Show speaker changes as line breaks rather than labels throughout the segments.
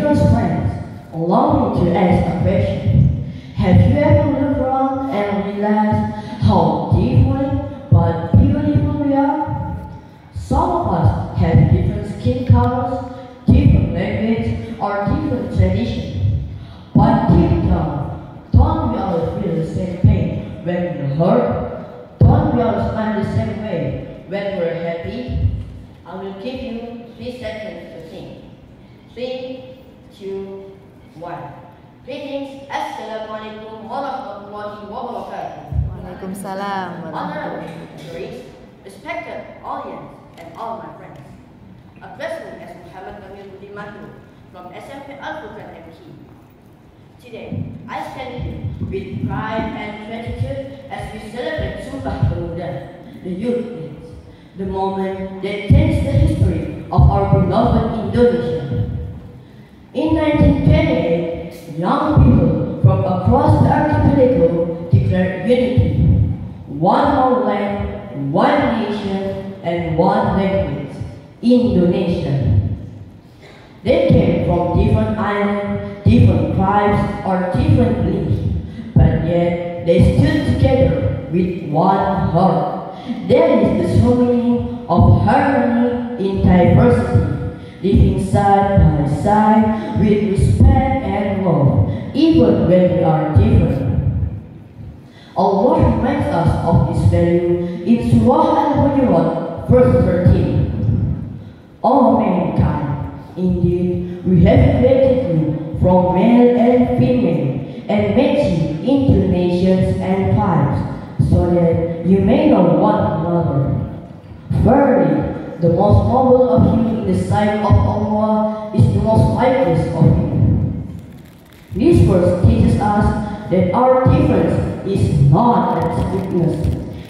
close friends, allow me to ask a question. Have you ever looked around and realized how different but beautiful we are? Some of us have different skin colors, different language, or different traditions. But deep down, don't we all feel the same pain when we're hurt? Don't we all smile the same way when we're happy? I will give you 3 seconds to think. 3, 2, 1. Greetings, Assalamualaikum warahmatullahi wabarakatuh.
Waalaikumsalam
Honored juries, respected audience, and all my friends. Address me as Muhammad Kamil Budi Madu from SMP Al-Furqan MP. Today, I stand here with pride and gratitude as we celebrate Sumpah Pemuda, the youth days, the moment that changed the history of our beloved Indonesia. In 1928, young people from across the archipelago declared unity, one homeland, one nation, and one language, Indonesia. They came from different islands, different tribes, or different beliefs, but yet they stood together with one heart. That is the true meaning of harmony in diversity, living side by side with respect and love, even when we are different. Allah reminds us of this value in Surah Al-Hujurat, verse 13. O mankind, indeed we have created you from male and female, and made you into nations and tribes, so that you may know one another. Verily, the most noble of you in the sight of Allah is the most righteous of you. This verse teaches us that our difference is not a weakness.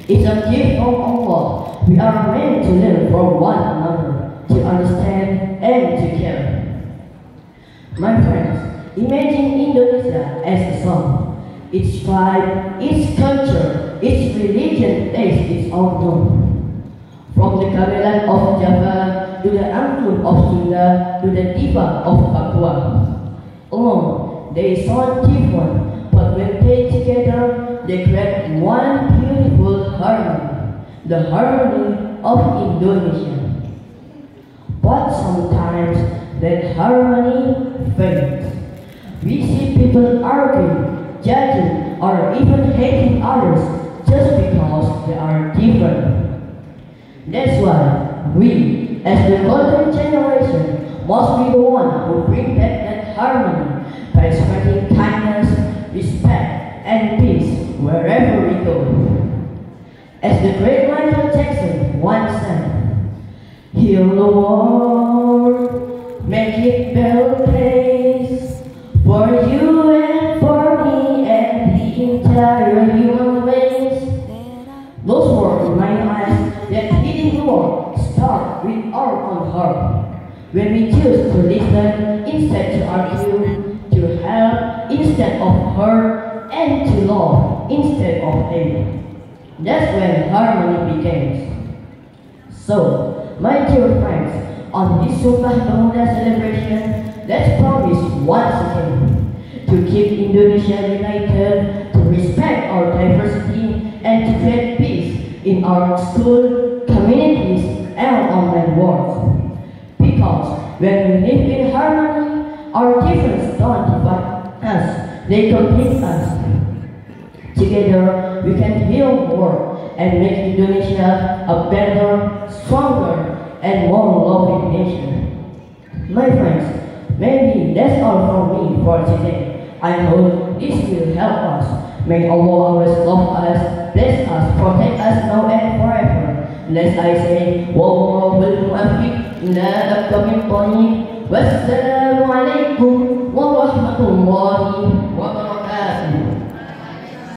It's a gift from Allah. We are meant to learn from one another, to understand and to care. My friends, imagine Indonesia as a song. Each tribe, each culture, each religion plays its own tone. From the gamelan of Java to the angklung of Sunda to the diva of Papua. Alone, they sound different, but when played together, they create one beautiful harmony, the harmony of Indonesia. But sometimes that harmony fades. We see people arguing, judging, or even hating others just because they are different. That's why we, as the golden generation, must be the one who bring back that harmony by spreading kindness, respect, and peace wherever we go. As the great Michael Jackson once said, heal the world, make it better place for you and for me and the entire human race. Those words remind us that healing the world starts with our own heart. When we choose to listen instead to argue, to help instead of hurt, and to love instead of hate, that's when harmony begins. So, my dear friends, on this Sumpah Pemuda celebration, let's promise once again to keep Indonesia united, to respect our diversity, and to create peace in our school, communities, and online world. Because when we live in harmony, our differences don't divide us, they complete us. Together, we can heal more and make Indonesia a better, stronger, and more loving nation. My friends, maybe that's all from me for today. I hope this will help us. May Allah always love us, bless us, protect us now and forever. Lest I say, Wallahul muwaffiq ila aqwamit thariq. Wassalamu alaikum warahmatullahi